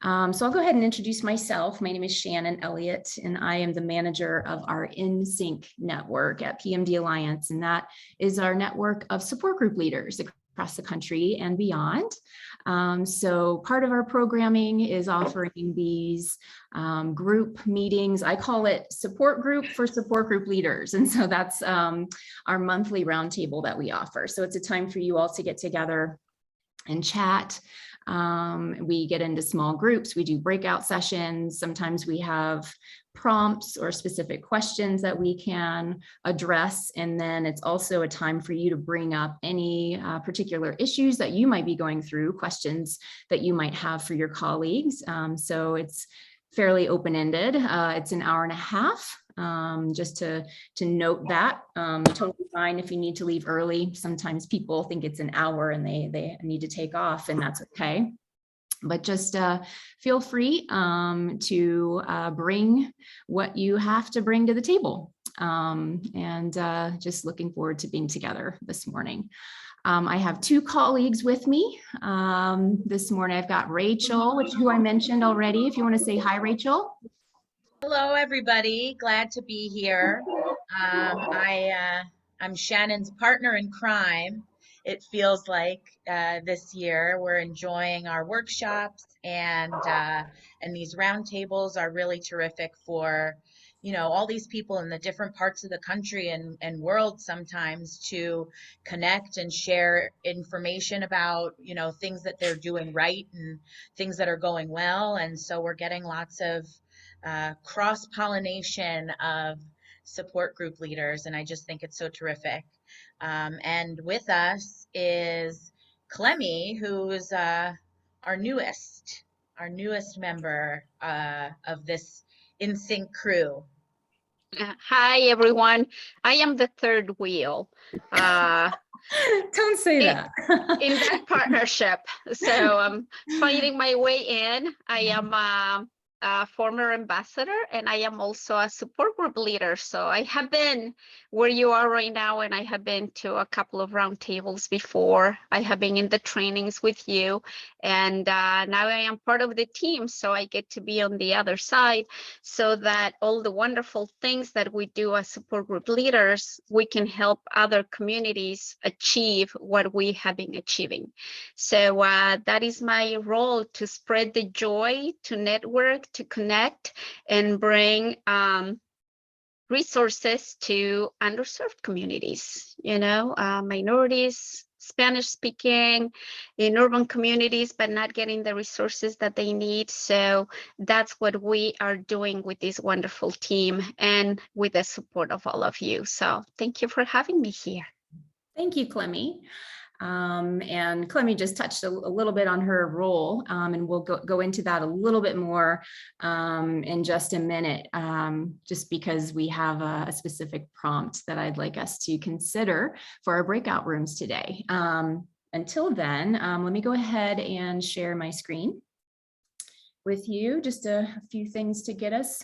So I'll go ahead and introduce myself. My name is Shannon Elliott, and I am the manager of our InSync network at PMD Alliance, and that is our network of support group leaders across the country and beyond. So part of our programming is offering these group meetings. I call it support group for support group leaders. And so that's our monthly roundtable that we offer. So it's a time for you all to get together and chat. We get into small groups, we do breakout sessions. Sometimes we have prompts or specific questions that we can address. And then it's also a time for you to bring up any particular issues that you might be going through, questions that you might have for your colleagues. So it's fairly open-ended. It's an hour and a half. Just to note that, totally fine if you need to leave early. Sometimes people think it's an hour and they need to take off, and that's okay. But just feel free to bring what you have to bring to the table. And just looking forward to being together this morning. I have two colleagues with me this morning. I've got Rachel, who I mentioned already. If you want to say hi, Rachel. Hello, everybody. Glad to be here. I'm Shannon's partner in crime. It feels like this year we're enjoying our workshops, and these roundtables are really terrific for, you know, all these people in the different parts of the country and world sometimes to connect and share information about, you know, things that they're doing right and things that are going well. And so we're getting lots of cross-pollination of support group leaders, and I just think it's so terrific. And with us is Clemmy, who's our newest member of this InSync crew. Hi, everyone. I am the third wheel. Don't say that. In that partnership. So I'm finding my way in. I am a former ambassador, and I am also a support group leader. So I have been where you are right now, and I have been to a couple of roundtables before. I have been in the trainings with you, and now I am part of the team. So I get to be on the other side, so that all the wonderful things that we do as support group leaders, we can help other communities achieve what we have been achieving. So that is my role, to spread the joy, to network, to connect, and bring resources to underserved communities, you know, minorities, Spanish speaking, in urban communities, but not getting the resources that they need. So that's what we are doing with this wonderful team and with the support of all of you. So thank you for having me here. Thank you, Clemmy. And Clemmy just touched a little bit on her role, and we'll go into that a little bit more in just a minute, just because we have a specific prompt that I'd like us to consider for our breakout rooms today. Until then, let me go ahead and share my screen with you. Just a few things to get us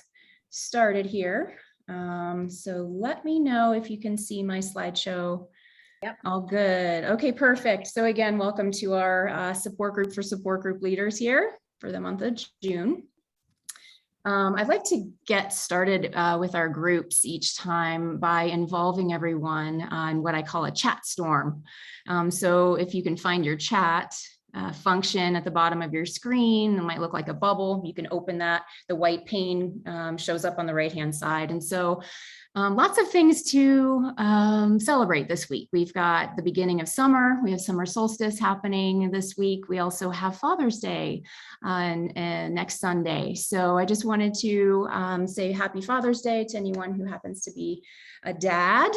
started here. So let me know if you can see my slideshow. Yep. All good. Okay, perfect. So again, welcome to our support group for support group leaders here for the month of June. I'd like to get started with our groups each time by involving everyone on what I call a Chatstorm. So if you can find your chat function at the bottom of your screen, it might look like a bubble. You can open that. The white pane shows up on the right-hand side. And so lots of things to celebrate this week. We've got the beginning of summer. We have summer solstice happening this week. We also have Father's Day and next Sunday. So I just wanted to say happy Father's Day to anyone who happens to be a dad.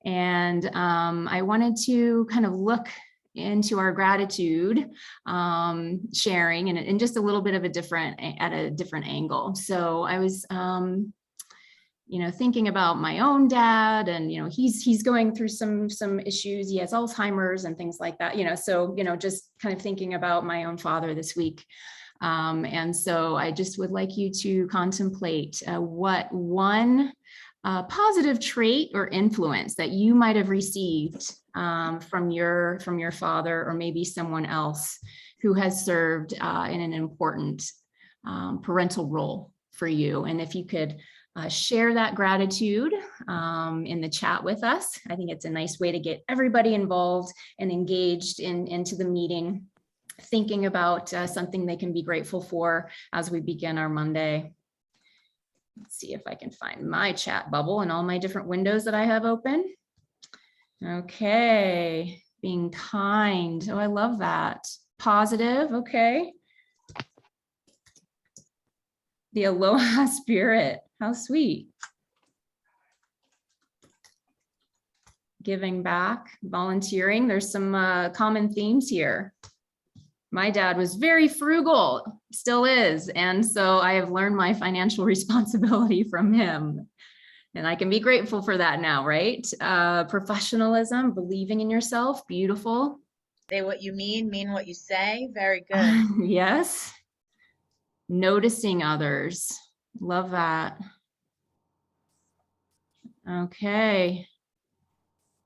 And I wanted to kind of look into our gratitude sharing and just a little bit of a different angle. So I was thinking about my own dad, and he's going through some issues. He has Alzheimer's and things like that. So just kind of thinking about my own father this week. And so I just would like you to contemplate what one positive trait or influence that you might have received from your father, or maybe someone else who has served in an important parental role for you. And if you could share that gratitude in the chat with us, I think it's a nice way to get everybody involved and engaged into the meeting, thinking about something they can be grateful for as we begin our Monday. Let's see if I can find my chat bubble and all my different windows that I have open. Okay, being kind. Oh, I love that. Positive, okay. The aloha spirit, how sweet. Giving back, volunteering. There's some common themes here. My dad was very frugal, still is. And so I have learned my financial responsibility from him. And I can be grateful for that now, right? Professionalism, believing in yourself, beautiful. Say what you mean what you say. Very good. Yes. Noticing others. Love that. Okay.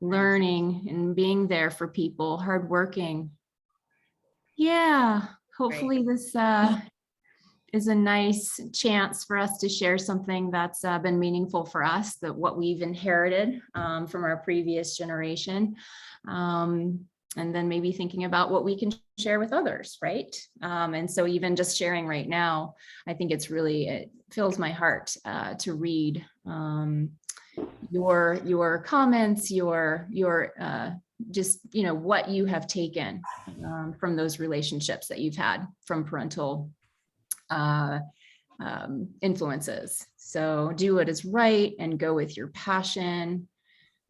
Learning and being there for people, hardworking. Yeah, hopefully this is a nice chance for us to share something that's been meaningful for us, that what we've inherited from our previous generation. And then maybe thinking about what we can share with others, right? And so even just sharing right now, I think it fills my heart to read your comments, your just, what you have taken from those relationships that you've had from parental influences. So do what is right and go with your passion.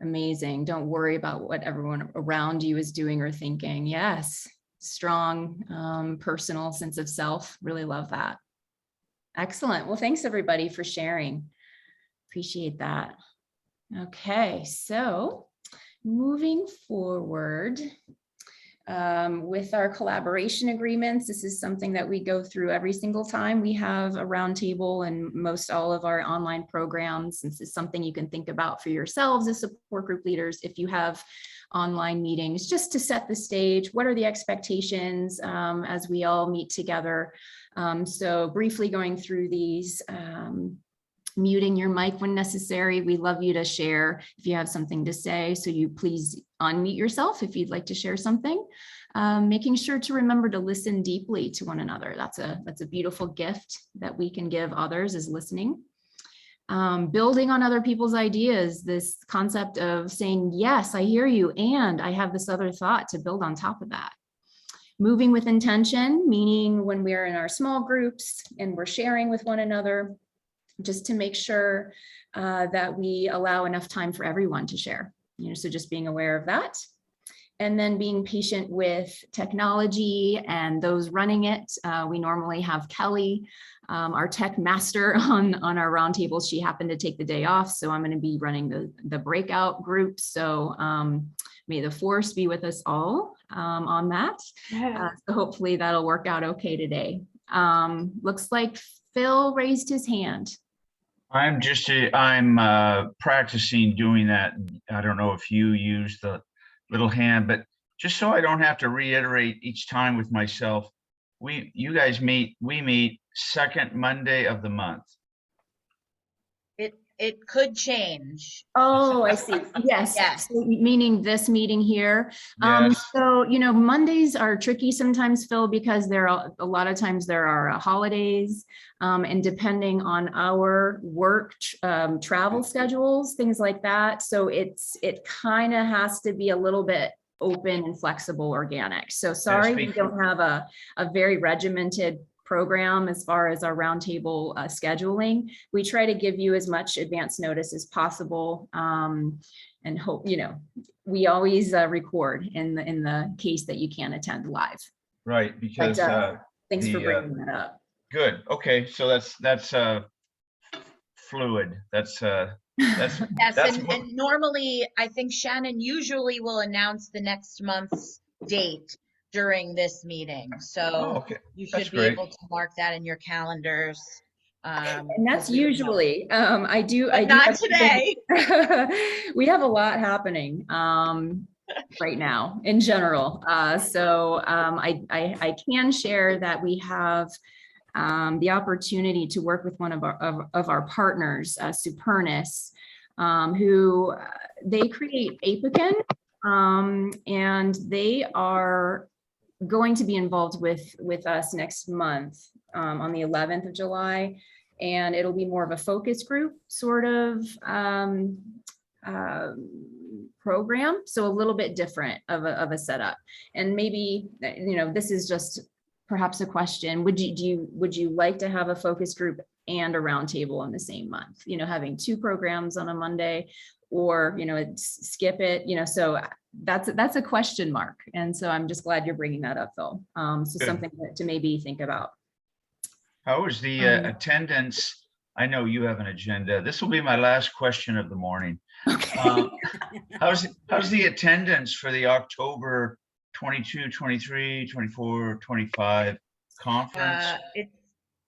Amazing. Don't worry about what everyone around you is doing or thinking. Yes. Strong personal sense of self. Really love that. Excellent. Well, thanks everybody for sharing. Appreciate that. Okay, so moving forward with our collaboration agreements, this is something that we go through every single time we have a roundtable and most all of our online programs. This is something you can think about for yourselves as support group leaders if you have online meetings, just to set the stage. What are the expectations as we all meet together? So briefly going through these, muting your mic when necessary. We love you to share if you have something to say. So you please unmute yourself if you'd like to share something. Making sure to remember to listen deeply to one another. That's a beautiful gift that we can give others, is listening. Building on other people's ideas, this concept of saying, yes, I hear you, and I have this other thought to build on top of that. Moving with intention, meaning when we're in our small groups and we're sharing with one another, just to make sure that we allow enough time for everyone to share, so just being aware of that. And then being patient with technology and those running it. We normally have Kelly, our tech master on our roundtable. She happened to take the day off, so I'm going to be running the breakout group. So may the force be with us all on that. So hopefully that'll work out okay today. Looks like Phil raised his hand. I'm practicing doing that. I don't know if you use the little hand, but just so I don't have to reiterate each time with myself, we meet second Monday of the month. It could change. Oh, I see. Yes. Yes. So, meaning this meeting here. Yes. So, Mondays are tricky sometimes, Phil, because a lot of times there are holidays, and depending on our work, travel schedules, things like that. So it kind of has to be a little bit open and flexible, organic. So sorry, we don't have a very regimented program as far as our roundtable scheduling. We try to give you as much advance notice as possible, and hope, we always record in the case that you can't attend live. Right, because thanks for bringing that up. Good. Okay, so that's fluid. That's yes, and normally I think Shannon usually will announce the next month's date during this meeting, so okay. you should be able to mark that in your calenders. And that's usually I do not today. We have a lot happening right now in general, so I can share that we have the opportunity to work with one of our partners, Supernus, who they create Apican, and they are going to be involved with us next month on the 11th of July, and it'll be more of a focus group sort of program, so a little bit different of a setup. And maybe, you know, this is just perhaps a question: would you like to have a focus group and a roundtable in the same month? You know, having 2 programs on a Monday, or, you know, skip it, you know, so that's a question mark. And so I'm just glad you're bringing that up, Phil. So Good. something to maybe think about. How is the attendance? I know you have an agenda. This will be my last question of the morning. Okay. How's the attendance for the October 22, 23, 24, 25 conference?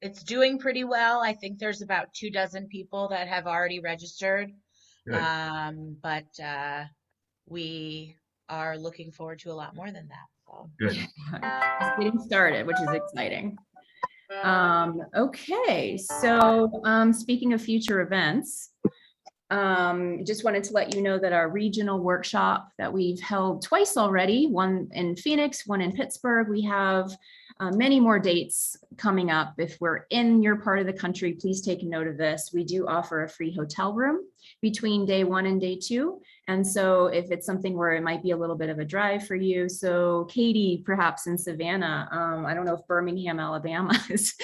It's doing pretty well. I think there's about 24 people that have already registered. Good. But we are looking forward to a lot more than that. So. Good. Just getting started, which is exciting. Okay, so speaking of future events, just wanted to let you know that our regional workshop that we've held twice already, one in Phoenix, one in Pittsburgh, we have many more dates coming up. If we're in your part of the country, please take note of this. We do offer a free hotel room between day 1 and day 2. And so if it's something where it might be a little bit of a drive for you, so Katie, perhaps in Savannah, I don't know if Birmingham, Alabama is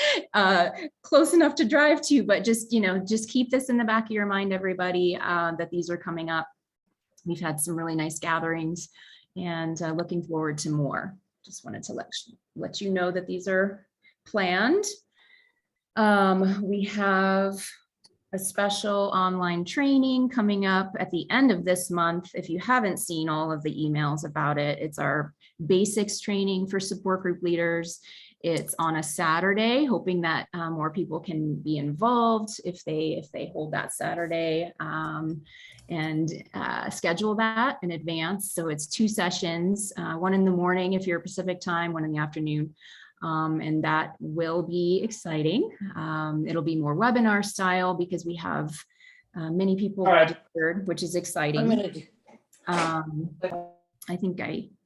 close enough to drive to, but just, you know, just keep this in the back of your mind, everybody, that these are coming up. We've had some really nice gatherings, and looking forward to more. Just wanted to let you know that these are planned. We have a special online training coming up at the end of this month. If you haven't seen all of the emails about it, it's our basics training for support group leaders. It's on a Saturday, hoping that more people can be involved if they hold that Saturday, and schedule that in advance. So it's 2 sessions, one in the morning if you're Pacific time, one in the afternoon. And that will be exciting. It'll be more webinar style because we have many people registered, which is exciting.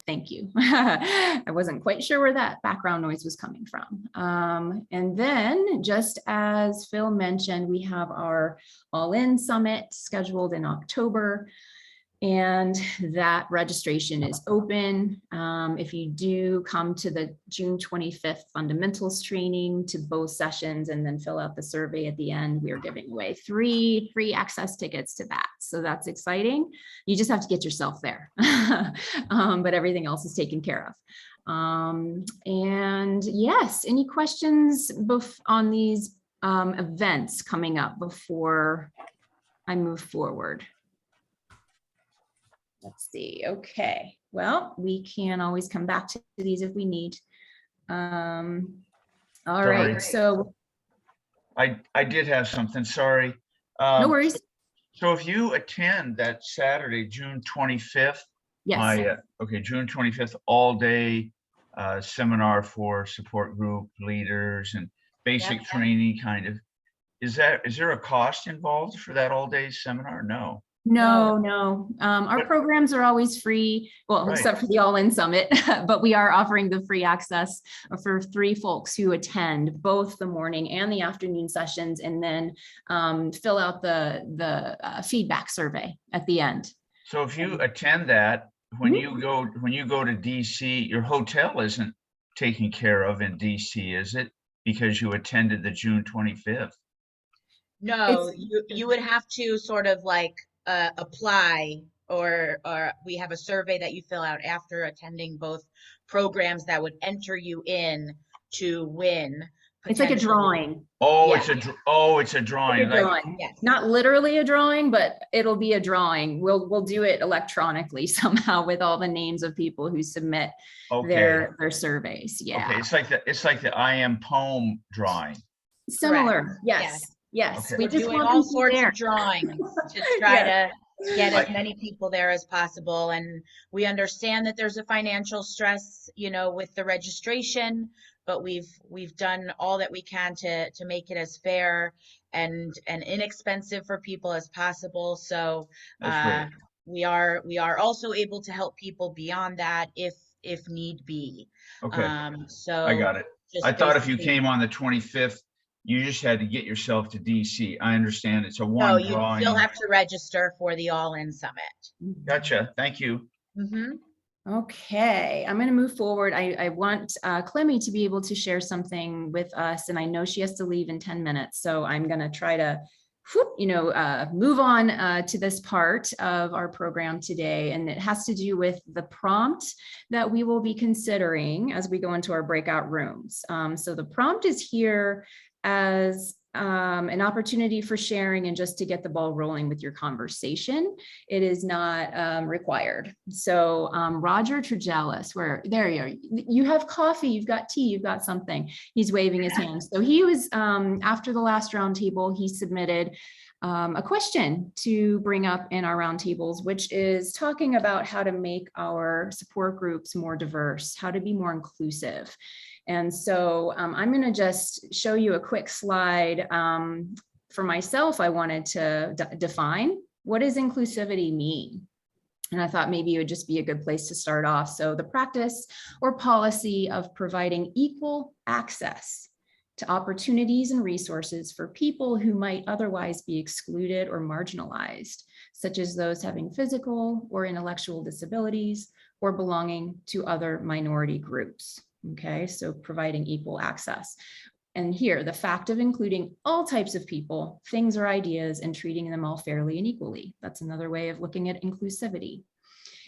Thank you. I wasn't quite sure where that background noise was coming from. And then, just as Phil mentioned, we have our All-In Summit scheduled in October, and that registration is open. If you do come to the June 25th fundamentals training to both sessions and then fill out the survey at the end, we are giving away 3 free access tickets to that. So that's exciting. You just have to get yourself there, but everything else is taken care of. And yes, any questions on these events coming up before I move forward? Let's see. Okay. Well, we can always come back to these if we need. All right. So I did have something. Sorry. No worries. So if you attend that Saturday, June 25th, yes. June 25th, all day seminar for support group leaders and basic training kind of. Is there a cost involved for that all day seminar? No. No. Our programs are always free, well, except for the All-In Summit, but we are offering the free access for 3 folks who attend both the morning and the afternoon sessions, and then fill out the feedback survey at the end. So if you attend that, when you go to DC, your hotel isn't taken care of in DC, is it? Because you attended the June 25th. No, you would have to sort of like apply, or we have a survey that you fill out after attending both programs that would enter you in to win. It's like a drawing. Oh, yeah. It's a drawing. It's a drawing. Yes. Not literally a drawing, but it'll be a drawing. We'll do it electronically somehow with all the names of people who submit their surveys. Yeah. Okay. It's like the I Am Poem drawing. Similar. Correct. Yes. Okay. We're doing all sorts of drawings to try to get as many people there as possible. And we understand that there's a financial stress, with the registration, but we've done all that we can to make it as fair and inexpensive for people as possible. So That's great. we are also able to help people beyond that if need be. Okay, So I got it. just I thought if you basically- came on the 25th, you just had to get yourself to DC. I understand it's a No, one you drawing. still have to register for the All-In Summit. Gotcha. Thank you. Mm-hmm. Okay, I'm going to move forward. I want Clemmy to be able to share something with us, and I know she has to leave in 10 minutes. So I'm going to try to, move on to this part of our program today. And it has to do with the prompt that we will be considering as we go into our breakout rooms. So the prompt is here as an opportunity for sharing and just to get the ball rolling with your conversation. It is not required. So Roger Tregellis, there you are. You have coffee, you've got tea, you've got something. He's waving his hand. So he was, after the last roundtable, he submitted a question to bring up in our roundtables, which is talking about how to make our support groups more diverse, how to be more inclusive. And so I'm going to just show you a quick slide. For myself, I wanted to define what does inclusivity mean? And I thought maybe it would just be a good place to start off. So the practice or policy of providing equal access to opportunities and resources for people who might otherwise be excluded or marginalized, such as those having physical or intellectual disabilities or belonging to other minority groups. Okay, so providing equal access. And here, the fact of including all types of people, things or ideas, and treating them all fairly and equally. That's another way of looking at inclusivity.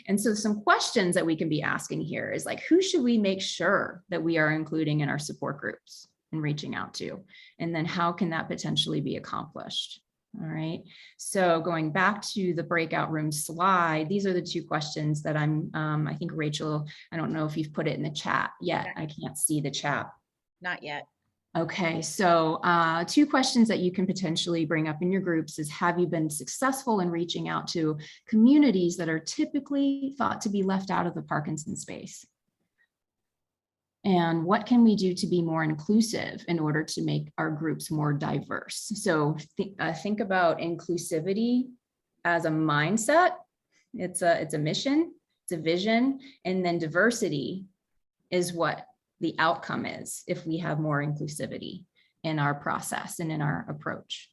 And so some questions that we can be asking here is like, who should we make sure that we are including in our support groups and reaching out to? And then how can that potentially be accomplished? All right, so going back to the breakout room slide, these are the two questions that I think Rachel, I don't know if you've put it in the chat yet. I can't see the chat. Not yet. Okay, so two questions that you can potentially bring up in your groups is, have you been successful in reaching out to communities that are typically thought to be left out of the Parkinson space? And what can we do to be more inclusive in order to make our groups more diverse? So think about inclusivity as a mindset. It's a mission, it's a vision, and then diversity is what the outcome is if we have more inclusivity in our process and in our approach.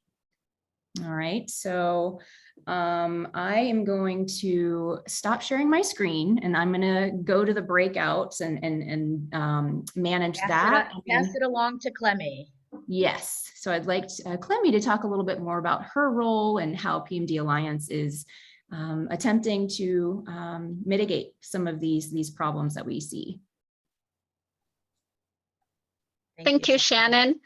All right, so I am going to stop sharing my screen and I'm going to go to the breakouts and manage that. Pass it along to Clemmy. Yes, so I'd like Clemmy to talk a little bit more about her role and how PMD Alliance is attempting to mitigate some of these problems that we see. Thank you, Shannon.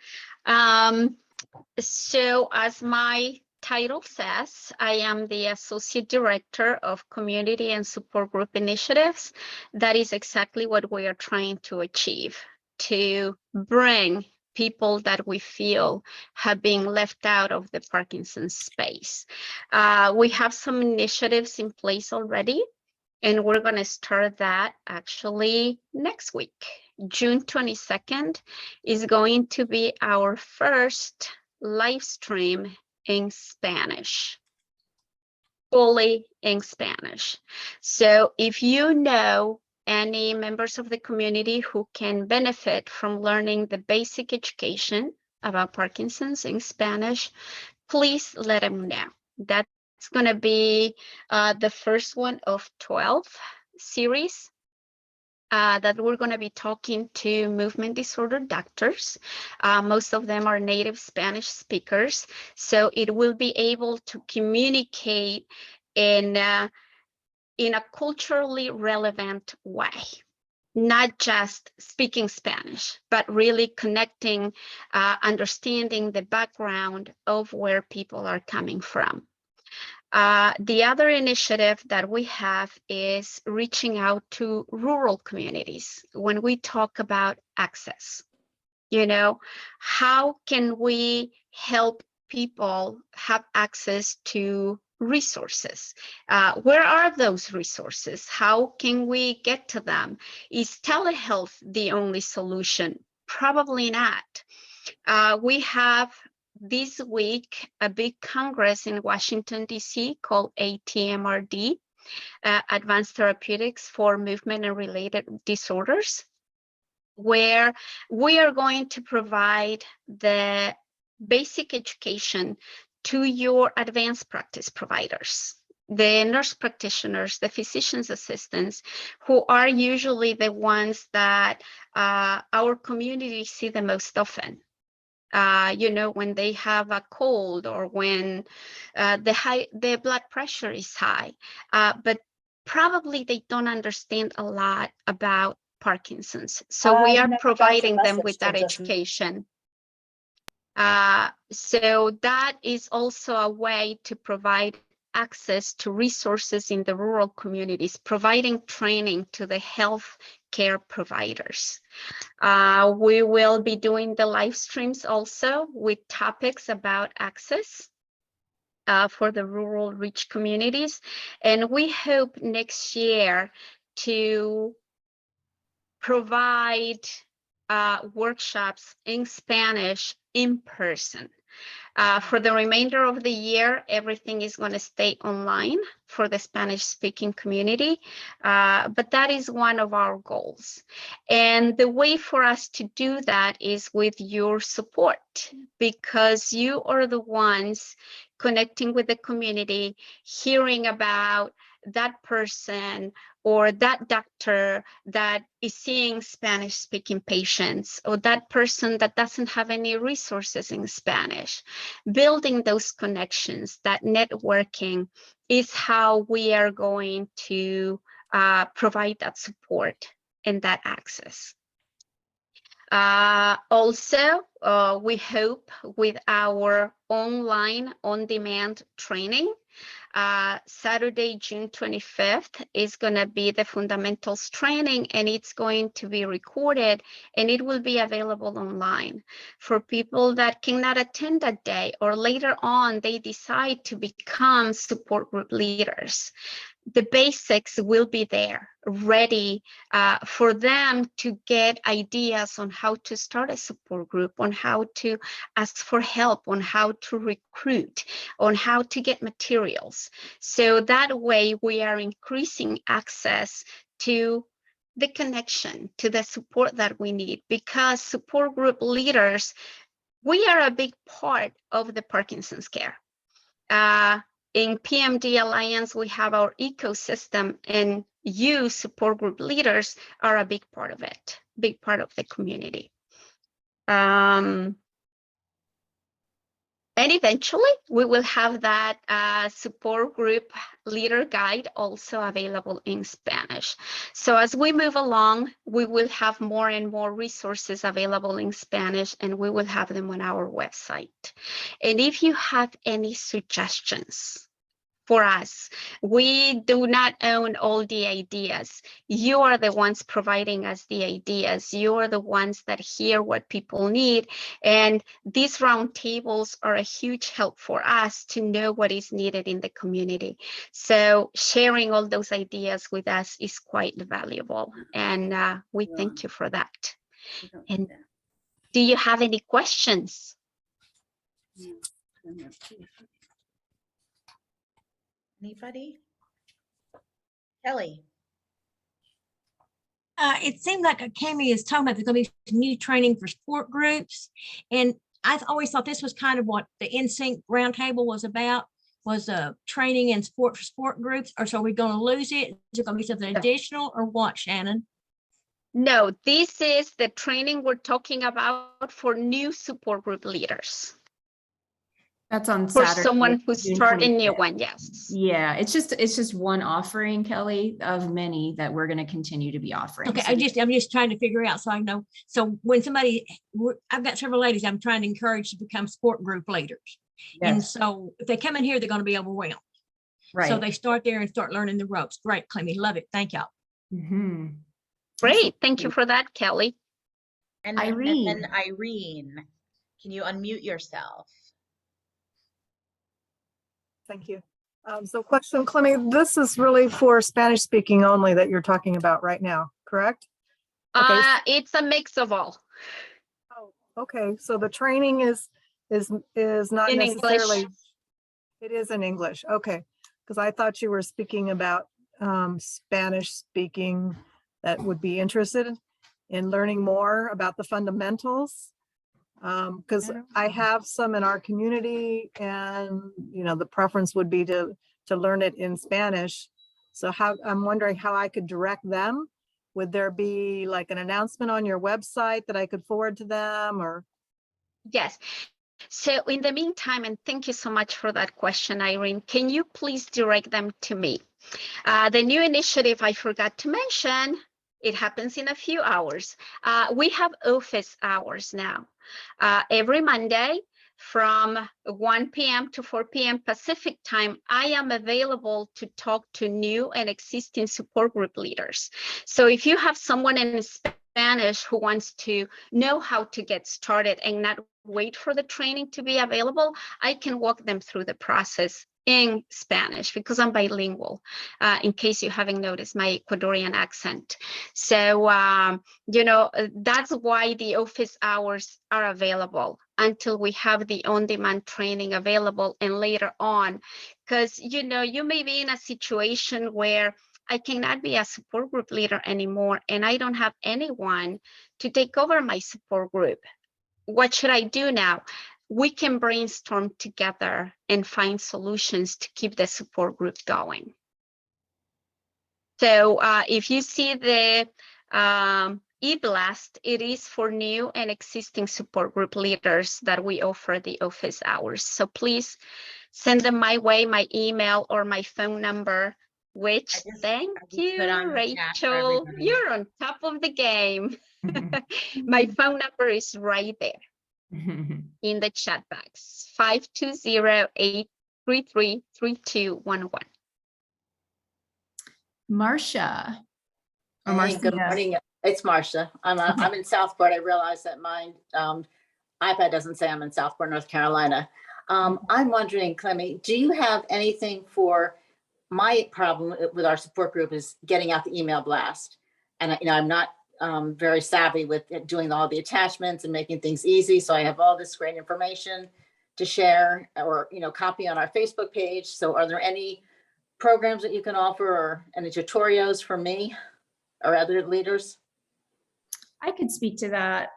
So as my title says, I am the Associate Director of Community and Support Group Initiatives. That is exactly what we are trying to achieve, to bring people that we feel have been left out of the Parkinson space. We have some initiatives in place already, and we're going to start that actually next week. June 22nd is going to be our first live stream in Spanish, fully in Spanish. So if you know any members of the community who can benefit from learning the basic education about Parkinson's in Spanish, please let them know. That's going to be the first one of 12 series that we're going to be talking to movement disorder doctors. Most of them are native Spanish speakers, so it will be able to communicate in a culturally relevant way, not just speaking Spanish, but really connecting, understanding the background of where people are coming from. The other initiative that we have is reaching out to rural communities. When we talk about access, how can we help people have access to resources? Where are those resources? How can we get to them? Is telehealth the only solution Probably not. We have this week a big congress in Washington, D.C. called ATMRD, Advanced Therapeutics for Movement and Related Disorders, where we are going to provide the basic education to your advanced practice providers, the nurse practitioners, the physician's assistants, who are usually the ones that our community see the most often. You know, when they have a cold or when the blood pressure is high, but probably they don't understand a lot about Parkinson's. So we are providing them with that education. So that is also a way to provide access to resources in the rural communities, providing training to the health care providers. We will be doing the live streams also with topics about access for the rural rich communities. And we hope next year to provide workshops in Spanish in person. For the remainder of the year, everything is going to stay online for the Spanish-speaking community, but that is one of our goals. And the way for us to do that is with your support, because you are the ones connecting with the community, hearing about that person or that doctor that is seeing Spanish-speaking patients, or that person that doesn't have any resources in Spanish. Building those connections, that networking, is how we are going to provide that support and that access. Also, we hope with our online on-demand training, Saturday, June 25th is going to be the fundamentals training, and it's going to be recorded and it will be available online for people that cannot attend that day, or later on they decide to become support group leaders. The basics will be there, ready for them to get ideas on how to start a support group, on how to ask for help, on how to recruit, on how to get materials. So that way we are increasing access to the connection, to the support that we need, because support group leaders, we are a big part of the Parkinson's care. In PMD Alliance, we have our ecosystem, and you, support group leaders, are a big part of it, big part of the community. And eventually, we will have that support group leader guide also available in Spanish. So as we move along, we will have more and more resources available in Spanish, and we will have them on our website. And if you have any suggestions for us, we do not own all the ideas. You are the ones providing us the ideas. You are the ones that hear what people need. And these roundtables are a huge help for us to know what is needed in the community. So sharing all those ideas with us is quite valuable. And we thank you for that. And do you have any questions? Anybody? Kelly? It seemed like Kami is talking about there's going to be some new training for support groups. And I've always thought this was kind of what the NSYNC roundtable was about, was training and support for support groups. Or so are we going to lose it? Is it going to be something additional, or what, Shannon? No, this is the training we're talking about for new support group leaders. That's on For Saturday, someone who's June starting a new 25th. one, yes. Yeah, it's just one offering, Kelly, of many that we're going to continue to be offering. Okay, So I'm just trying to figure out so I know. So when I've got several ladies I'm trying to encourage to become support group leaders. yes, And so if they come in here, they're going to be overwhelmed. right. So they start there and start learning the ropes. Great, Clemmy, love it. Thank y'all. Mm-hmm. Great, thank you for that, Kelly. And Irene. then Irene, can you unmute yourself? Thank you. So question, Clemmy, this is really for Spanish speaking only that you're talking about right now, correct? Okay. It's a mix of all. Okay, so the training is not In necessarily. English. It is in English, okay. Because I thought you were speaking about Spanish speaking that would be interested in learning more about the fundamentals. Because I have some in our community, and the preference would be to learn it in Spanish. So I'm wondering how I could direct them. Would there be like an announcement on your website that I could forward to them, or? Yes. So in the meantime, and thank you so much for that question, Irene, can you please direct them to me? The new initiative I forgot to mention, it happens in a few hours. We have office hours now. Every Monday from 1 p.m. to 4 p.m. Pacific time, I am available to talk to new and existing support group leaders. So if you have someone in Spanish who wants to know how to get started and not wait for the training to be available, I can walk them through the process in Spanish because I'm bilingual, in case you haven't noticed my Ecuadorian accent. So, that's why the office hours are available until we have the on-demand training available and later on, because, you may be in a situation where I cannot be a support group leader anymore and I don't have anyone to take over my support group. What should I do now? We can brainstorm together and find solutions to keep the support group going. So if you see the e-blast, it is for new and existing support group leaders that we offer the office hours. So please send them my way, my email or my phone number, which thank you, Rachel. You're on top of the game. My phone number is right there in the chat box, 520-833-3211. Marcia. Or Hey, good Marcia. morning. It's Marcia. I'm in Southport. I realize that my iPad doesn't say I'm in Southport, North Carolina. I'm wondering, Clemmy, do you have anything for my problem with our support group is getting out the email blast. And I'm not very savvy with doing all the attachments and making things easy. So I have all this great information to share or, copy on our Facebook page. So are there any programs that you can offer or any tutorials for me or other leaders? I could speak to that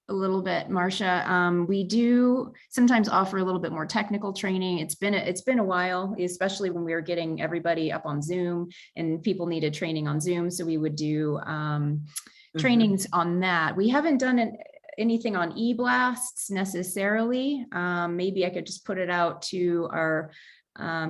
a little bit, Marcia. We do sometimes offer a little bit more technical training. It's been a while, especially when we were getting everybody up on Zoom and people needed training on Zoom. So we would do trainings on that. We haven't done anything on e-blasts necessarily. Maybe I could just put it out to our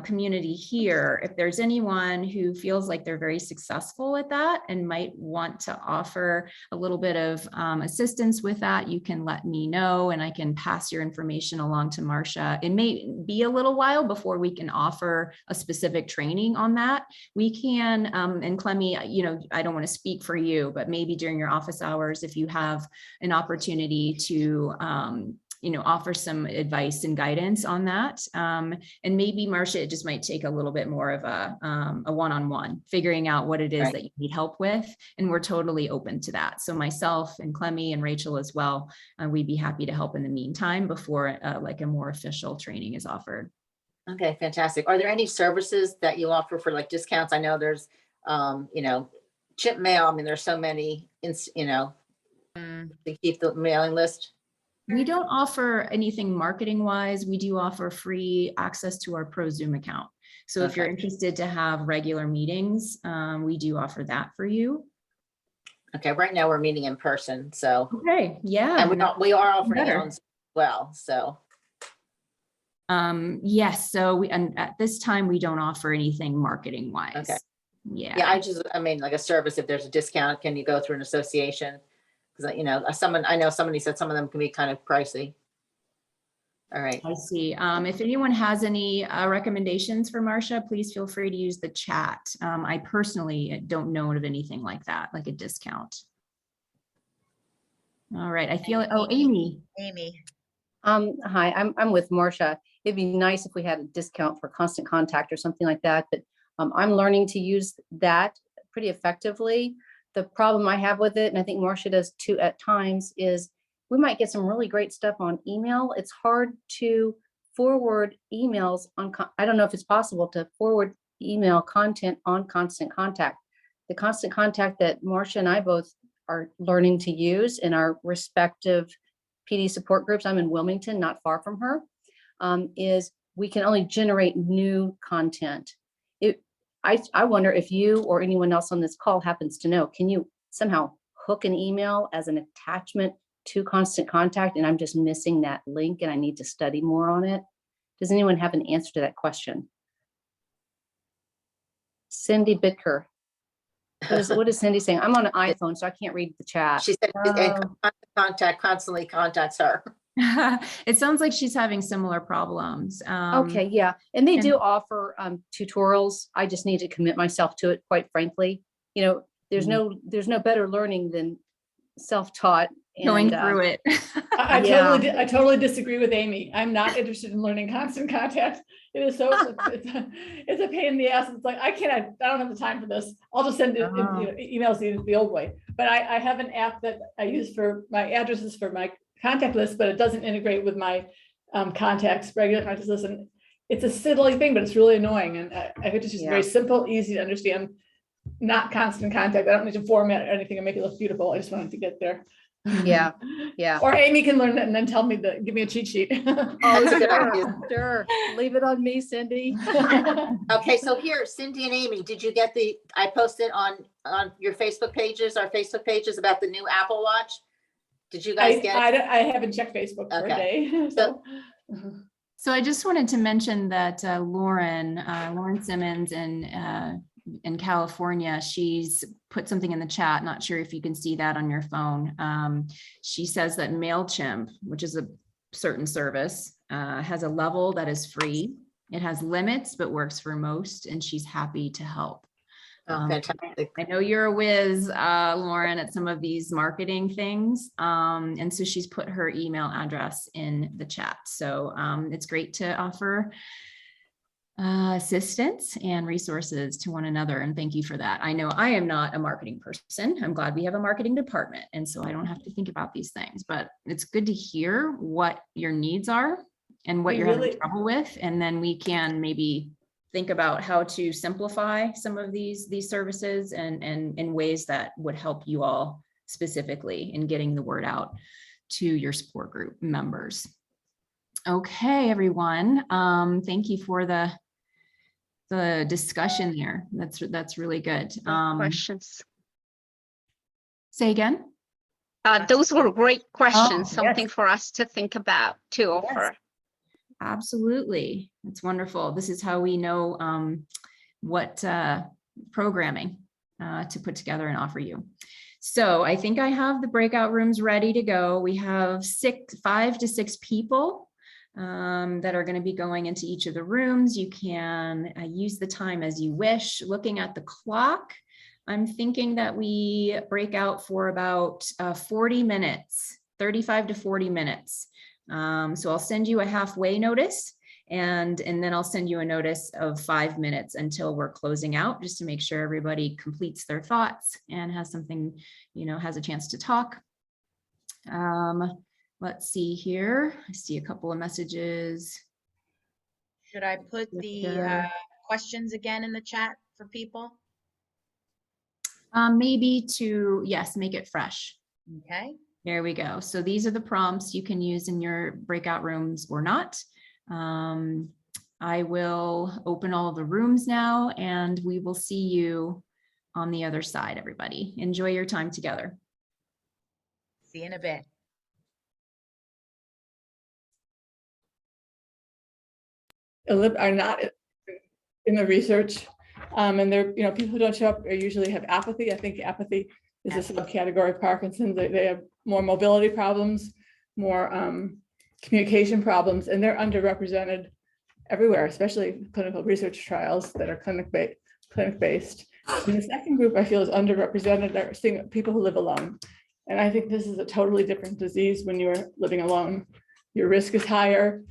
community here. If there's anyone who feels like they're very successful at that and might want to offer a little bit of assistance with that, you can let me know and I can pass your information along to Marcia. It may be a little while before we can offer a specific training on that. We can, and Clemmy, I don't want to speak for you, but maybe during your office hours, if you have an opportunity to offer some advice and guidance on that. And maybe Marcia, it just might take a little bit more of a one-on-one, figuring out what it is that you need help with. And we're totally open to that. So myself and Clemmy and Rachel as well, we'd be happy to help in the meantime before like a more official training is offered. Okay, fantastic. Are there any services that you offer for like discounts? I know there's, chip mail. I mean, there's so many, to keep the mailing list. We don't offer anything marketing wise. We do offer free access to our Pro Zoom account. So if you're interested to have regular meetings, we do offer that for you. Okay, right now we're meeting in person, so. Okay, yeah. And we are offering it on Zoom as well, so. Yes, so and at this time we don't offer anything marketing wise. Okay. Yeah. I mean, like a service, if there's a discount, can you go through an association? Because I know somebody said some of them can be kind of pricey. All right. I see. If anyone has any recommendations for Marcia, please feel free to use the chat. I personally don't know of anything like that, like a discount. All right. I feel Amy. Hi, I'm with Marcia. It'd be nice if we had a discount for Constant Contact or something like that, but I'm learning to use that pretty effectively. The problem I have with it, and I think Marcia does too at times, is we might get some really great stuff on email. It's hard to forward emails on, I don't know if it's possible to forward email content on Constant Contact. The Constant Contact that Marcia and I both are learning to use in our respective PD support groups, I'm in Wilmington, not far from her, is we can only generate new content. I wonder if you or anyone else on this call happens to know, can you somehow hook an email as an attachment to Constant Contact, and I'm just missing that link and I need to study more on it? Does anyone have an answer to that question? Cindy Bitker. What is Cindy saying? I'm on an iPhone, so I can't read the chat. She said she's in contact, constantly contacts her. It sounds like she's having similar problems. Okay, yeah. And they do offer tutorials. I just need to commit myself to it, quite frankly. You know, there's no better learning than self-taught. Going through it. I totally disagree with Amy. I'm not interested in learning Constant Contact. It is so, it's a pain in the ass. It's like, I don't have the time for this. I'll just send it, emails the old way. But I have an app that I use for my addresses for my contact list, but it doesn't integrate with my contacts, regular contacts list. And it's a silly thing, but it's really annoying. And I think it's just very simple, easy to understand, not Constant Contact. I don't need to format or anything and make it look beautiful. I just wanted to get there. Yeah. Or Amy can learn it and then tell me give me a cheat sheet. Oh, sure. Leave it on me, Cindy. Okay, so here, Cindy and Amy, did you get I posted on your Facebook pages, our Facebook pages about the new Apple Watch? Did you guys get it? I haven't checked Facebook for a day. So I just wanted to mention that Lauren Simmons in California, she's put something in the chat. Not sure if you can see that on your phone. She says that MailChimp, which is a certain service, has a level that is free. It has limits, but works for most, and she's happy to help. Fantastic. I know you're a whiz, Lauren, at some of these marketing things. And so she's put her email address in the chat. So it's great to offer assistance and resources to one another. And thank you for that. I know I am not a marketing person. I'm glad we have a marketing department. And so I don't have to think about these things, but it's good to hear what your needs are and what you're having trouble with. And then we can maybe think about how to simplify some of these services and in ways that would help you all specifically in getting the word out to your support group members. Okay, everyone. Thank you for the discussion here. That's really good. Questions. Say again. Those were great questions. Oh, something yes. for us to think about to offer. Absolutely. That's wonderful. This is how we know what programming to put together and offer you. So I think I have the breakout rooms ready to go. We have 5 to 6 people that are going to be going into each of the rooms. You can use the time as you wish. Looking at the clock, I'm thinking that we break out for about 40 minutes, 35 to 40 minutes. So I'll send you a halfway notice and then I'll send you a notice of 5 minutes until we're closing out, just to make sure everybody completes their thoughts and has something, has a chance to talk. Let's see here. I see a couple of messages. Should I put the questions again in the chat for people? Maybe yes, make it fresh. Okay. There we go. So these are the prompts you can use in your breakout rooms or not. I will open all the rooms now and we will see you on the other side, everybody. Enjoy your time together. See you in a bit. Are not in the research. And they're, people who don't show up usually have apathy. I think apathy is a subcategory of Parkinson's. They have more mobility problems, more communication problems, and they're underrepresented everywhere, especially clinical research trials that are clinic-based. And the second group I feel is underrepresented are seeing people who live alone. And I think this is a totally different disease when you're living alone. Your risk is higher,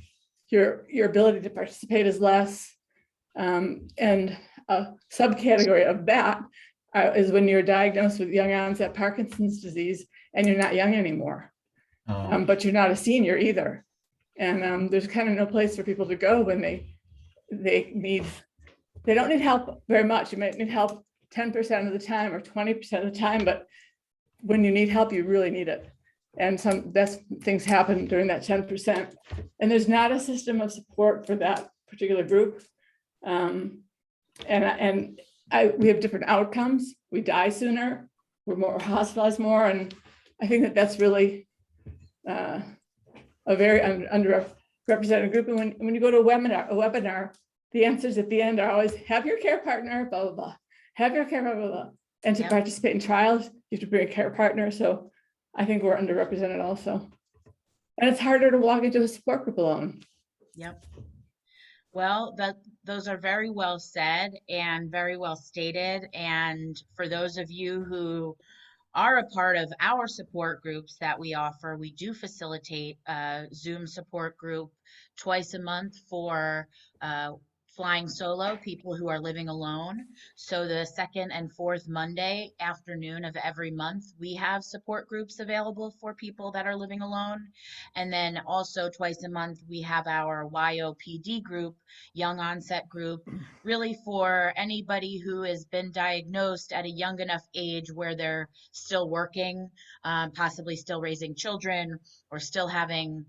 your ability to participate is less. And a subcategory of that is when you're diagnosed with young onset Parkinson's disease and you're not young anymore. but you're not a senior either. And there's kind of no place for people to go when they don't need help very much. You might need help 10% of the time or 20% of the time, but when you need help, you really need it. And some best things happen during that 10%. And there's not a system of support for that particular group. We have different outcomes. We die sooner, we're more hospitalized more. And I think that that's really a very underrepresented group. And when you go to a webinar, the answers at the end are always have your care partner, blah, blah, blah, have your care, blah, blah, blah. And to participate in trials, you have to bring a care partner. So I think we're underrepresented also. And it's harder to walk into a support group alone. Yep. Well, those are very well said and very well stated. And for those of you who are a part of our support groups that we offer, we do facilitate a Zoom support group twice a month for flying solo, people who are living alone. So the second and fourth Monday afternoon of every month, we have support groups available for people that are living alone. And then also twice a month, we have our YOPD group, young onset group, really for anybody who has been diagnosed at a young enough age where they're still working, possibly still raising children, or still having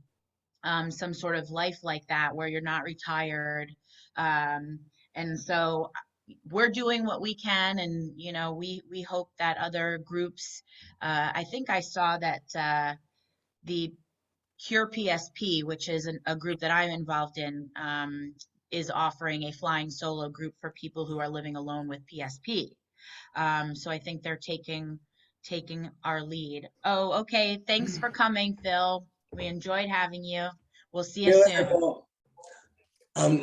some sort of life like that where you're not retired. And so we're doing what we can, and we hope that other groups, I think I saw that the Cure PSP, which is a group that I'm involved in, is offering a flying solo group for people who are living alone with PSP. So I think they're taking our lead. Oh, okay. Thanks for coming, Phil. We enjoyed having you. We'll see you soon.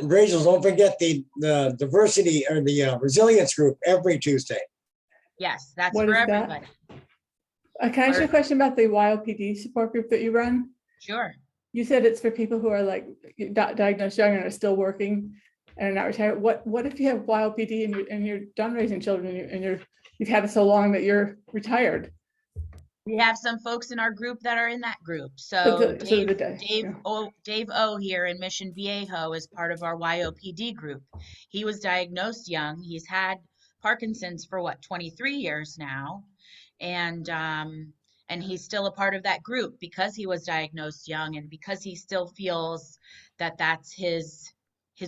Rachel, don't forget the diversity or the resilience group every Tuesday. Yes, that's What for is that? everybody. Can I ask you a question about the YOPD support group that you run? Sure. You said it's for people who are like diagnosed young and are still working and are not retired. What if you have YOPD and you're done raising children and you've had it so long that you're retired? We have some folks in our group that are in that group. So Dave O here in Mission Viejo is part of our YOPD group. He was diagnosed young. He's had Parkinson's for 23 years now. And he's still a part of that group because he was diagnosed young and because he still feels that that's his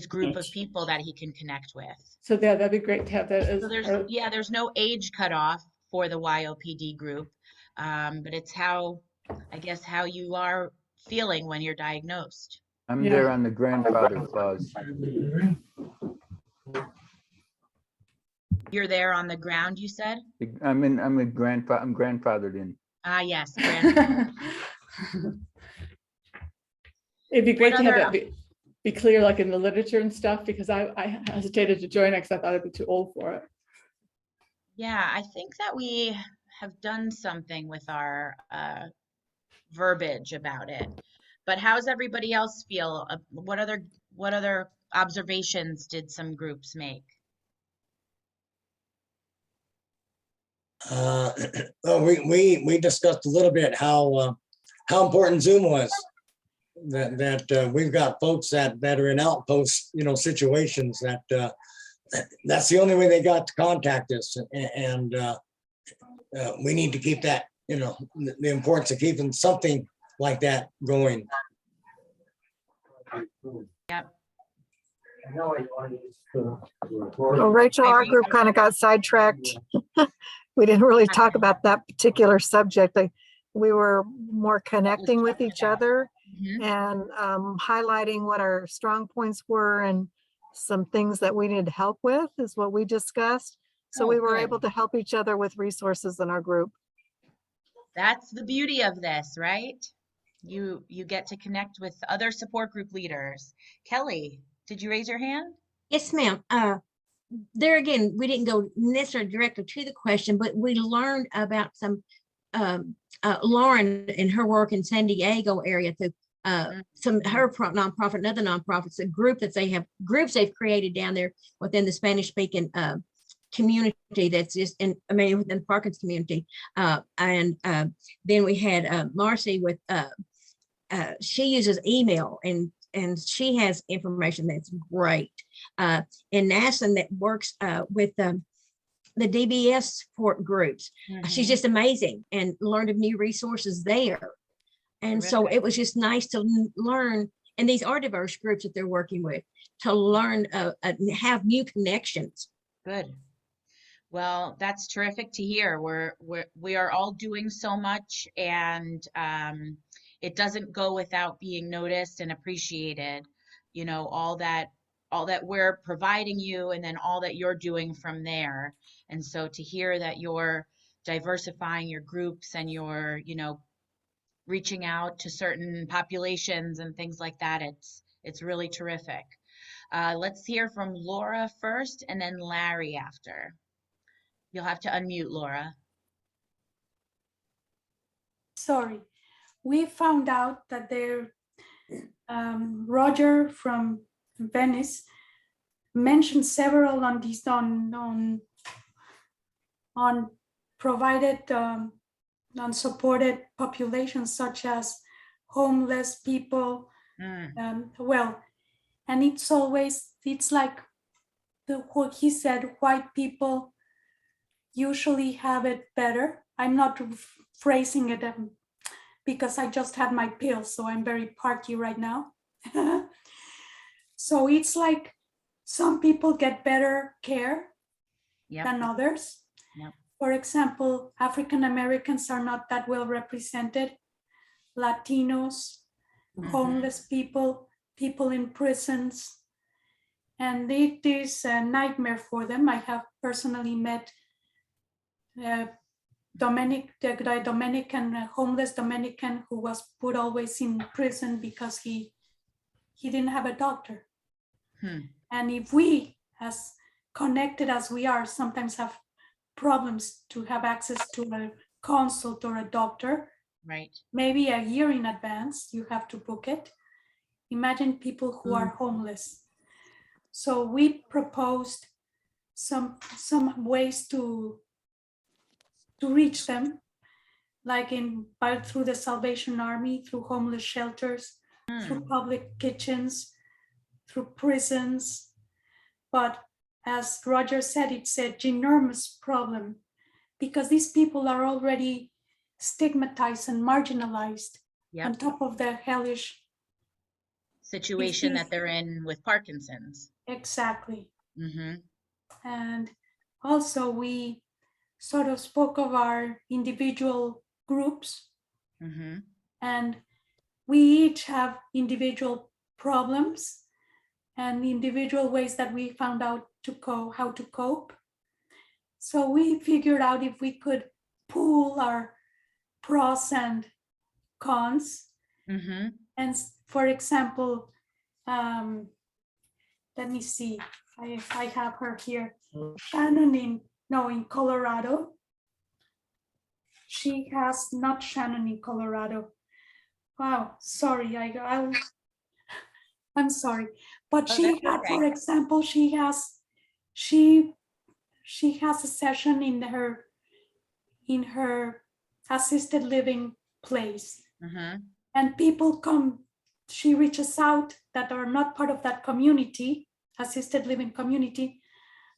group of people that he can connect with. So that'd be great to have that as. So there's no age cutoff for the YOPD group. But it's how you are feeling when you're diagnosed. I'm there on the grandfather clause. You're there on the ground, you said? I'm grandfathered in. Ah, yes. Grandfather. It'd be great to have that be clear, like in the literature and stuff, because I hesitated to join it because I thought I'd be too old for it. Yeah, I think that we have done something with our verbiage about it. But how's everybody else feel? What other observations did some groups make? We discussed a little bit how important Zoom was. That we've got folks that are in outpost situations that that's the only way they got to contact us, and we need to keep that, the importance of keeping something like that going. Yep. Well, Rachel, our group kind of got sidetracked. We didn't really talk about that particular subject. We were more connecting with each other and highlighting what our strong points were and some things that we needed help with is what we discussed. So we were able to help each other with resources in our group. That's the beauty of this, right? You get to connect with other support group leaders. Kelly, did you raise your hand? Yes, ma'am. There again, we didn't go necessarily directly to the question, but we learned about some Lauren and her work in San Diego area through some her nonprofit and other nonprofits, a group that groups they've created down there within the Spanish speaking community that's just in, I mean, within the Parkinson's community. Then we had Marcy with, she uses email and she has information that's great. And Naslin that works with the DBS support groups. She's just amazing and learned of new resources there. And so it was just nice to learn, and these are diverse groups that they're working with, to learn, have new connections. Good. Well, that's terrific to hear. We are all doing so much, and it doesn't go without being noticed and appreciated. You know, all that we're providing you, and then all that you're doing from there. And so to hear that you're diversifying your groups and you're, you know, reaching out to certain populations and things like that, it's really terrific. Let's hear from Laura first, and then Larry after. You'll have to unmute, Laura. Sorry, we found out that Roger from Venice mentioned several on these on provided unsupported populations such as homeless people. Well, and it's like what he said, white people usually have it better. I'm not phrasing it because I just had my pills, so I'm very party right now. So it's like some people get better care than others. For example, African Americans are not that well represented. Latinos, homeless people, people in prisons. And it is a nightmare for them. I have personally met the Dominican, homeless Dominican who was put always in prison because he didn't have a doctor. And if we, as connected as we are, sometimes have problems to have access to a consult or a doctor, right? Maybe a year in advance, you have to book it. Imagine people who are homeless. So we proposed some ways to reach them, like through the Salvation Army, through homeless shelters, through public kitchens, through prisons. But as Roger said, it's a ginormous problem because these people are already stigmatized and marginalized on top of the hellish situation that they're in with Parkinson's. Exactly. And also we sort of spoke of our individual groups, and we each have individual problems and individual ways that we found out how to cope. So we figured out if we could pool our pros and cons. And for example, let me see, I have her here. Shannon in Colorado. She has, not Shannon in Colorado. Wow, sorry, I'm sorry. But she had, for example, she has a session in her assisted living place. And people come, she reaches out that are not part of that community, assisted living community,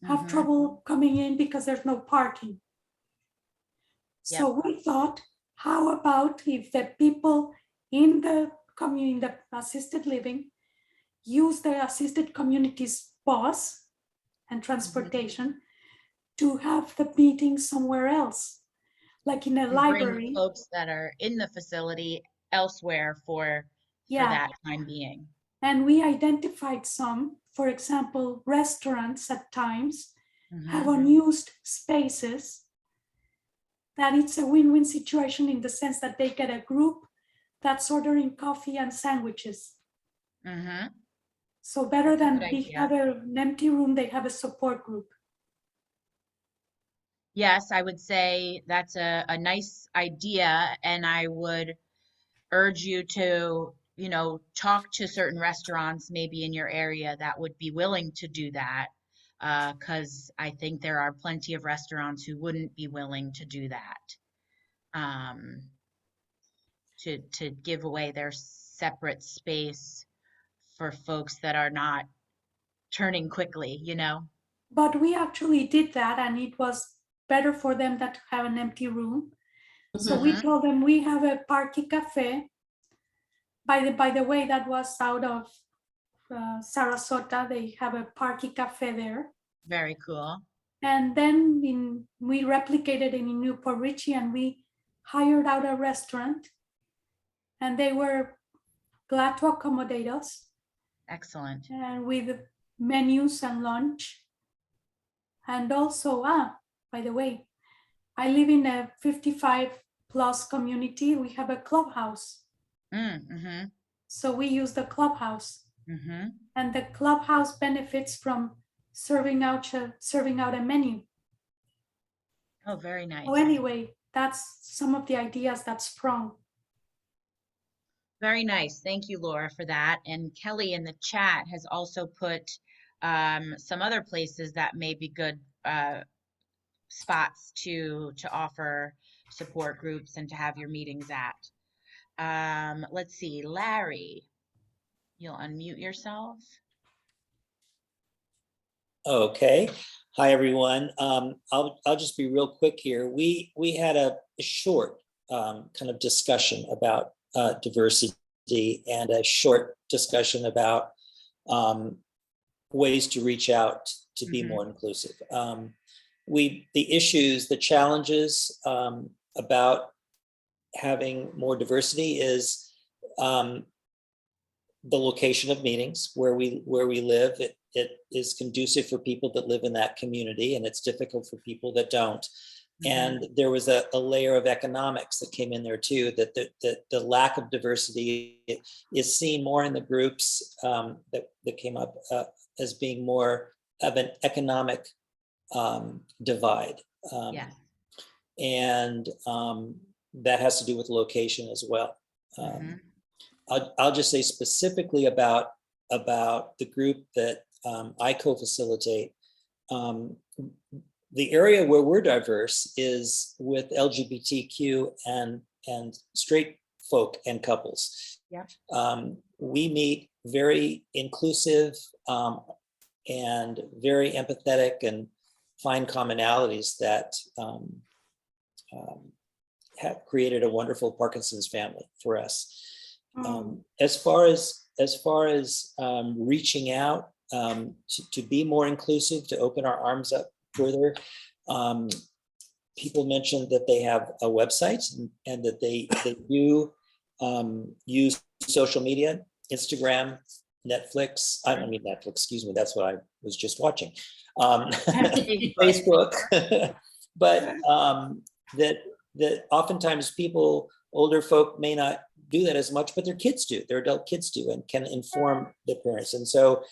have trouble coming in because there's no parking. So we thought, how about if the people in the community, the assisted living, use the assisted community's bus and transportation to have the meeting somewhere else, like in a library. Bring folks that are in the facility elsewhere for that time being. And we identified some, for example, restaurants at times have unused spaces, that it's a win-win situation in the sense that they get a group that's ordering coffee and sandwiches. So better than have an empty room, they have a support group. Yes, I would say that's a nice idea, and I would urge you to, you know, talk to certain restaurants maybe in your area that would be willing to do that. because I think there are plenty of restaurants who wouldn't be willing to do that, to give away their separate space for folks that are not turning quickly, you know? But we actually did that, and it was better for them than to have an empty room. So we told them we have a party cafe. By the way, that was out of Sarasota. They have a party cafe there. Very cool. And then we replicated it in Newport Richie, and we hired out a restaurant, and they were glad to accommodate us. Excellent. And with menus and lunch. And also, by the way, I live in a 55+ community. We have a clubhouse. So we use the clubhouse. And the clubhouse benefits from serving out a menu. Oh, very nice. So anyway, that's some of the ideas that sprung. Very nice. Thank you, Laura, for that. And Kelly in the chat has also put some other places that may be good spots to offer support groups and to have your meetings at. Let's see, Larry, you'll unmute yourself. Okay. Hi, everyone. I'll just be real quick here. We had a short kind of discussion about diversity and a short discussion about ways to reach out to be more inclusive. The issues, the challenges about having more diversity is the location of meetings where we live. It is conducive for people that live in that community, and it's difficult for people that don't. And there was a layer of economics that came in there too, that the lack of diversity is seen more in the groups that came up as being more of an economic divide. And that has to do with location as well. I'll just say specifically about the group that I co-facilitate. The area where we're diverse is with LGBTQ and straight folk and couples. We meet very inclusive and very empathetic and find commonalities that have created a wonderful Parkinson's family for us. As far as reaching out to be more inclusive, to open our arms up further, people mentioned that they have a website and that they do use social media, Instagram, Netflix. I don't mean Netflix, excuse me, that's what I was just watching. Facebook, but that oftentimes people, older folk may not do that as much, but their kids do, their adult kids do, and can inform their parents. And so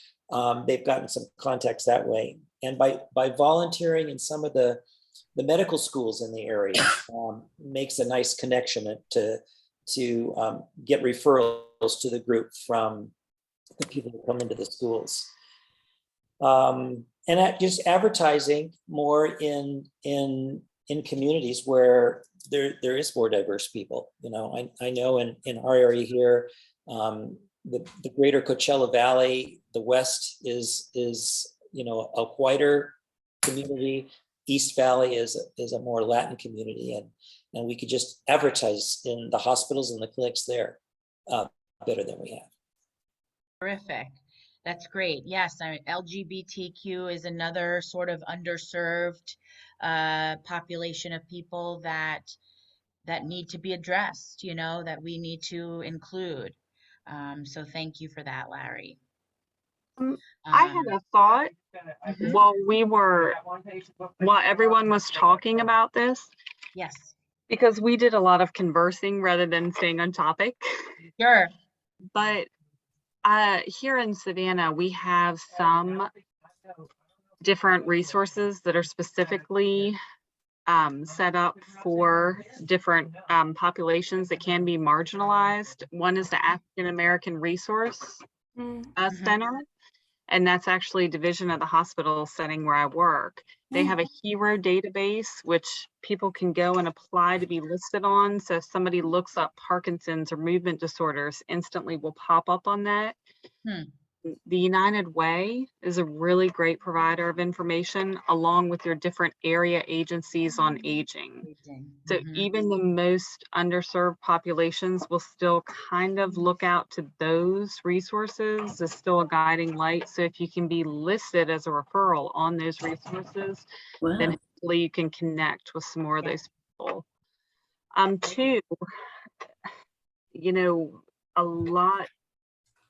they've gotten some contacts that way. And by volunteering in some of the medical schools in the area makes a nice connection to get referrals to the group from the people who come into the schools. And just advertising more in communities where there is more diverse people. You know, I know in our area here, the greater Coachella Valley, the West is a whiter community. East Valley is a more Latin community, and we could just advertise in the hospitals and the clinics there better than we have. Terrific. That's great. Yes, LGBTQ is another sort of underserved population of people that need to be addressed, that we need to include. So thank you for that, Larry. I had a thought while everyone was talking about this. Yes. Because we did a lot of conversing rather than staying on topic. Sure. But here in Savannah, we have some different resources that are specifically set up for different populations that can be marginalized. One is the African American Resource Center. And that's actually a division of the hospital setting where I work. They have a hero database, which people can go and apply to be listed on. So if somebody looks up Parkinson's or movement disorders, instantly will pop up on that. The United Way is a really great provider of information, along with your different area agencies on aging. So even the most underserved populations will still kind of look out to those resources as still a guiding light. So if you can be listed as a referral on those resources, then hopefully you can connect with some more of those people. Two, you know, a lot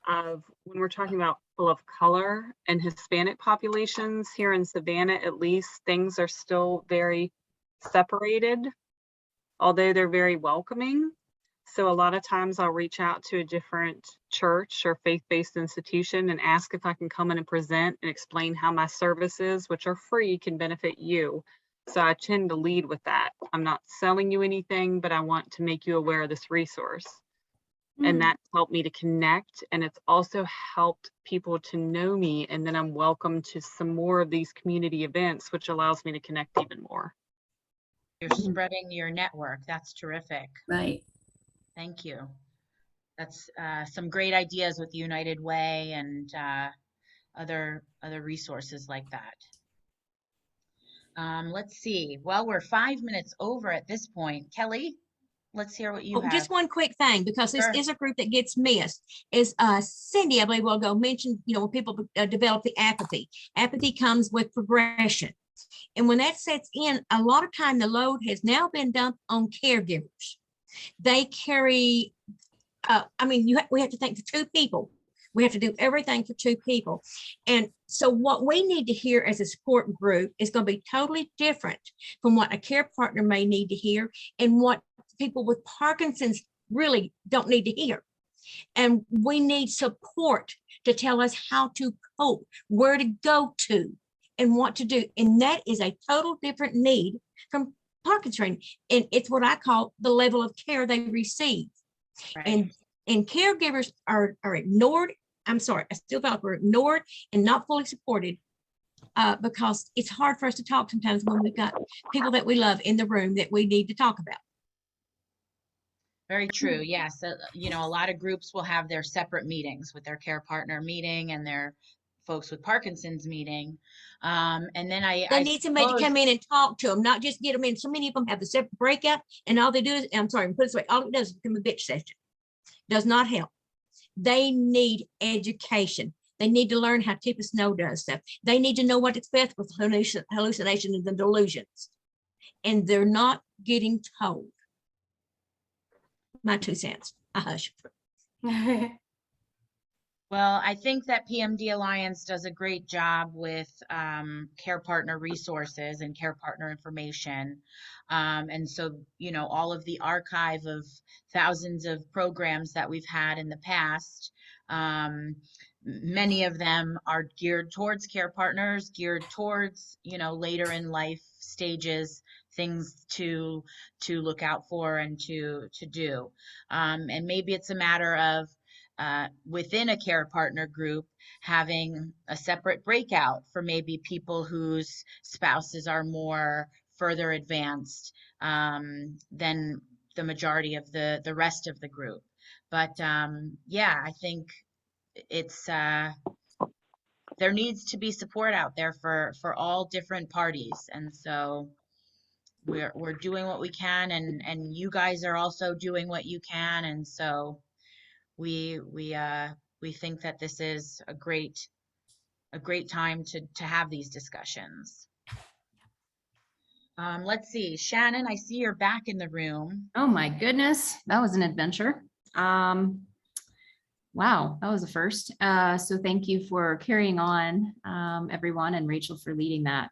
of when we're talking about people of color and Hispanic populations here in Savannah, at least, things are still very separated, although they're very welcoming. So a lot of times I'll reach out to a different church or faith-based institution and ask if I can come in and present and explain how my services, which are free, can benefit you. So I tend to lead with that. I'm not selling you anything, but I want to make you aware of this resource. And that's helped me to connect, and it's also helped people to know me, and then I'm welcome to some more of these community events, which allows me to connect even more. You're spreading your network. That's terrific. Right. Thank you. That's some great ideas with United Way and other resources like that. Let's see. Well, we're 5 minutes over at this point. Kelly, let's hear what you have. Just one quick thing, because this Sure. is a group that gets missed, is Cindy, I believe, will go mention, you know, when people develop the apathy. Apathy comes with progression. And when that sets in, a lot of time the load has now been dumped on caregivers. They carry, I mean, we have to think for two people. We have to do everything for two people. And so what we need to hear as a support group is going to be totally different from what a care partner may need to hear and what people with Parkinson's really don't need to hear. And we need support to tell us how to cope, where to go to, and what to do. And that is a total different need from Parkinson's. And it's what I call the level of care they receive. Right. And caregivers are ignored. I'm sorry, I still feel like we're ignored and not fully supported because it's hard for us to talk sometimes when we've got people that we love in the room that we need to talk about. Very true. Yes. You know, a lot of groups will have their separate meetings with their care partner meeting and their folks with Parkinson's meeting. And then they need somebody to come in and talk to them, not just get them in. So many of them have the separate breakout, and all they do is, I'm sorry, put it this way, all it does is become a bitch session. Does not help. They need education. They need to learn how Tipa Snow does stuff. They need to know what to expect with hallucinations and delusions. And they're not getting told. My 2 cents. I hush. Well, I think that PMD Alliance does a great job with care partner resources and care partner information. And so, you know, all of the archive of thousands of programs that we've had in the past, many of them are geared towards care partners, geared towards, you know, later in life stages, things to look out for and to do. And maybe it's a matter of within a care partner group, having a separate breakout for maybe people whose spouses are more further advanced than the majority of the rest of the group. But yeah, I think it's there needs to be support out there for all different parties, and so we're doing what we can, and you guys are also doing what you can, and so we think that this is a great time to have these discussions. Let's see, Shannon, I see you're back in the room. Oh my goodness, that was an adventure. Wow, that was a first. So thank you for carrying on, everyone, and Rachel for leading that.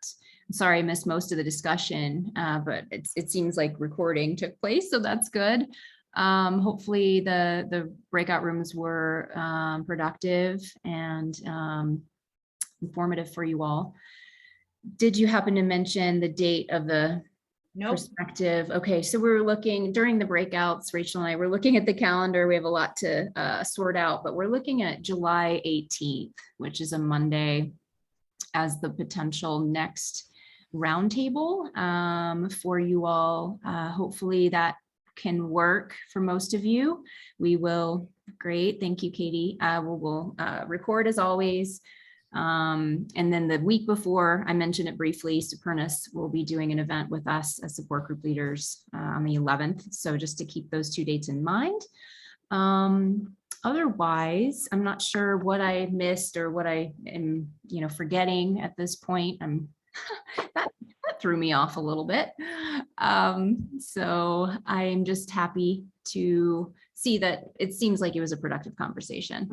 I'm sorry I missed most of the discussion, but it seems like recording took place, so that's good. Hopefully the breakout rooms were productive and informative for you all. Did you happen to mention the date of the Nope. perspective. Okay, so we were looking during the breakouts, Rachel and I were looking at the calendar. We have a lot to sort out, but we're looking at July 18th, which is a Monday, as the potential next roundtable for you all. Hopefully that can work for most of you. We will, great, thank you, Katie. We'll record as always. And then the week before, I mentioned it briefly, Supernus will be doing an event with us as support group leaders on the 11th. So just to keep those 2 dates in mind. Otherwise, I'm not sure what I missed or what I am, forgetting at this point. That threw me off a little bit. So I'm just happy to see that it seems like it was a productive conversation.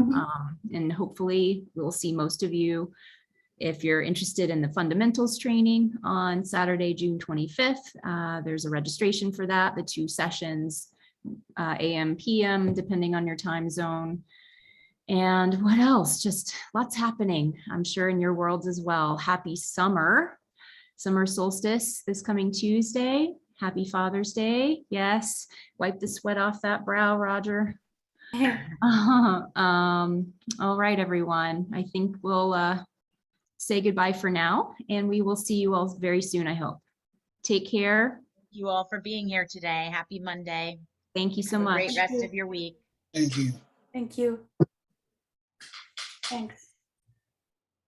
And hopefully we'll see most of you if you're interested in the fundamentals training on Saturday, June 25th. There's a registration for that, the 2 sessions, AM, PM, depending on your time zone. And what else? Just lots happening, I'm sure, in your worlds as well. Happy summer solstice this coming Tuesday. Happy Father's Day. Yes, wipe the sweat off that brow, Roger. All right, everyone. I think we'll say goodbye for now, and we will see you all very soon, I hope. Take care. Thank you all for being here today. Happy Monday. Thank you so Have a much. great rest of your week. Thank you. Thanks.